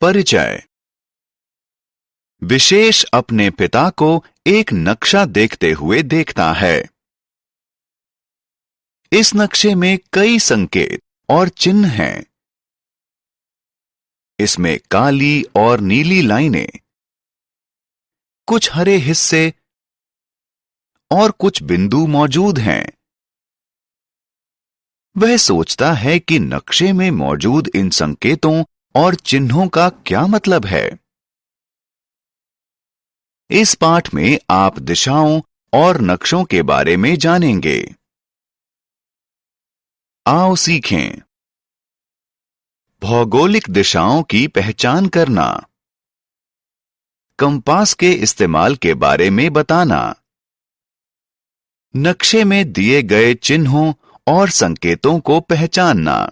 परिचय। विशेष अपने पिता को एक नक्शा देखते हुए देखता है। इस नक्शे में कई संकेत और चिन्ह हैं। इसमें काली और नीली लाइनें, कुछ हरे हिस्से और कुछ बिंदु मौजूद हैं। वह सोचता है कि नक्शे में मौजूद इन संकेतों और चिन्हों का क्या मतलब है। इस पाठ में आप दिशाओं और नक्शों के बारे में जानेंगे। आओ सीखें। भौगोलिक दिशाओं की पहचान करना, कंपास के इस्तेमाल के बारे में बताना, नक्शे में दिए गए चिन्हों और संकेतों को पहचानना।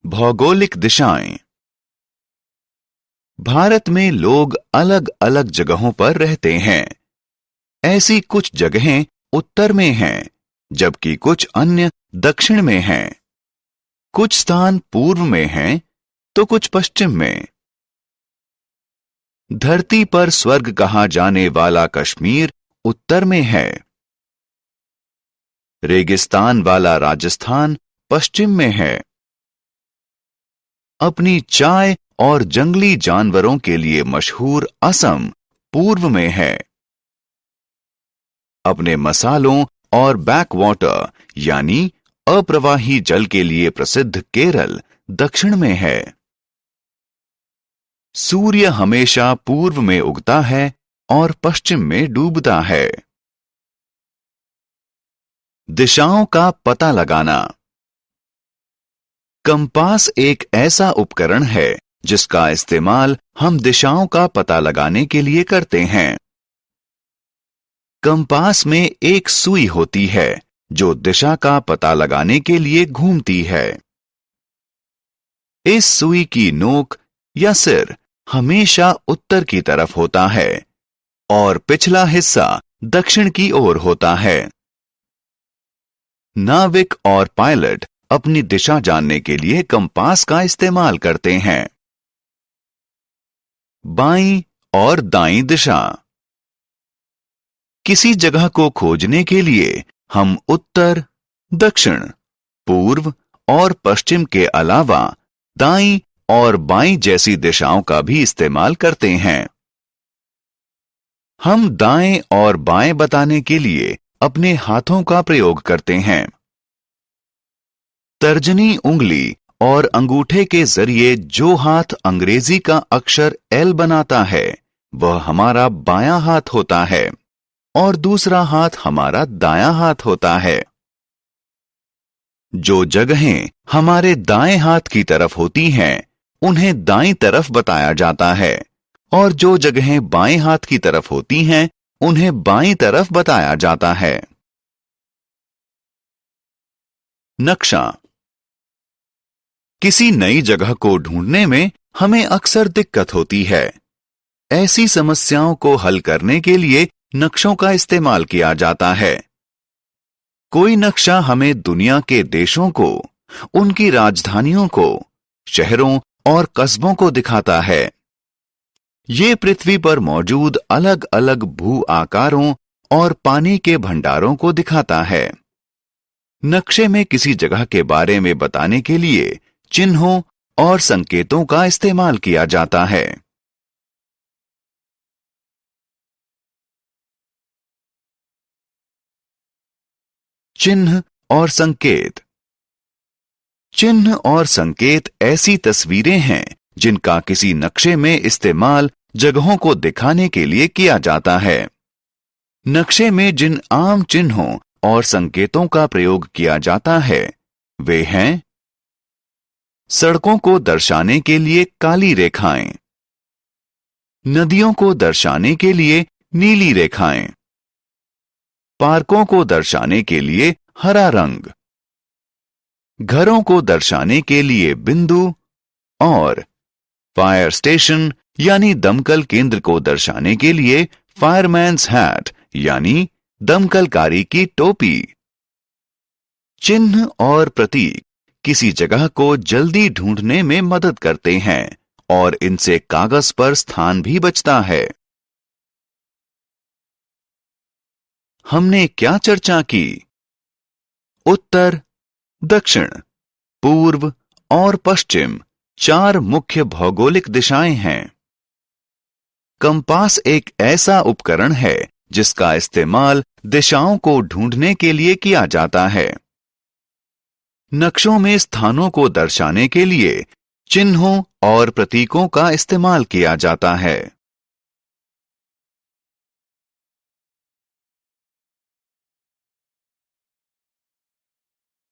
भौगोलिक दिशाएं। भारत में लोग अलग अलग जगहों पर रहते हैं। ऐसी कुछ जगहें उत्तर में हैं, जबकि कुछ अन्य दक्षिण में हैं। कुछ स्थान पूर्व में हैं, तो कुछ पश्चिम में। धरती पर स्वर्ग कहा जाने वाला कश्मीर उत्तर में है। रेगिस्तान वाला राजस्थान पश्चिम में है। अपनी चाय और जंगली जानवरों के लिए मशहूर असम पूर्व में है। अपने मसालों और बैकवाटर यानी अप्रवाही जल के लिए प्रसिद्ध केरल दक्षिण में है। सूर्य हमेशा पूर्व में उगता है और पश्चिम में डूबता है। दिशाओं का पता लगाना। कंपास एक ऐसा उपकरण है जिसका इस्तेमाल हम दिशाओं का पता लगाने के लिए करते हैं। कंपास में एक सुई होती है जो दिशा का पता लगाने के लिए घूमती है। इस सुई की नोक या सिर हमेशा उत्तर की तरफ होता है और पिछला हिस्सा दक्षिण की ओर होता है। नाविक और पायलट अपनी दिशा जानने के लिए कंपास का इस्तेमाल करते हैं। बाईं और दाईं दिशा। किसी जगह को खोजने के लिए हम उत्तर, दक्षिण, पूर्व और पश्चिम के अलावा दाईं और बाईं जैसी दिशाओं का भी इस्तेमाल करते हैं। हम दाएं और बाएं बताने के लिए अपने हाथों का प्रयोग करते हैं। तर्जनी उंगली और अंगूठे के जरिए जो हाथ अंग्रेजी का अक्षर एल बनाता है, वह हमारा बायां हाथ होता है और दूसरा हाथ हमारा दायां हाथ होता है। जो जगहें हमारे दाएं हाथ की तरफ होती हैं, उन्हें दाईं तरफ बताया जाता है और जो जगहें बाएं हाथ की तरफ होती हैं, उन्हें बाईं तरफ बताया जाता है। नक्शा। किसी नई जगह को ढूंढने में हमें अक्सर दिक्कत होती है। ऐसी समस्याओं को हल करने के लिए नक्शों का इस्तेमाल किया जाता है। कोई नक्शा हमें दुनिया के देशों को, उनकी राजधानियों को, शहरों और कस्बों को दिखाता है। ये पृथ्वी पर मौजूद अलग अलग भू आकारों और पानी के भंडारों को दिखाता है। नक्शे में किसी जगह के बारे में बताने के लिए चिन्हों और संकेतों का इस्तेमाल किया जाता है। चिन्ह और संकेत। चिन्ह और संकेत ऐसी तस्वीरें हैं जिनका किसी नक्शे में इस्तेमाल जगहों को दिखाने के लिए किया जाता है। नक्शे में जिन आम चिन्हों और संकेतों का प्रयोग किया जाता है, वे हैं: सड़कों को दर्शाने के लिए काली रेखाएं, नदियों को दर्शाने के लिए नीली रेखाएं, पार्कों को दर्शाने के लिए हरा रंग, घरों को दर्शाने के लिए बिंदु और फायर स्टेशन यानी दमकल केंद्र को दर्शाने के लिए फायरमैन्स हैट यानी दमकलकारी की टोपी। चिन्ह और प्रतीक किसी जगह को जल्दी ढूंढने में मदद करते हैं और इनसे कागज पर स्थान भी बचता है। हमने क्या चर्चा की? उत्तर, दक्षिण, पूर्व और पश्चिम 4 मुख्य भौगोलिक दिशाएं हैं। कंपास एक ऐसा उपकरण है जिसका इस्तेमाल दिशाओं को ढूंढने के लिए किया जाता है। नक्शों में स्थानों को दर्शाने के लिए चिन्हों और प्रतीकों का इस्तेमाल किया जाता है।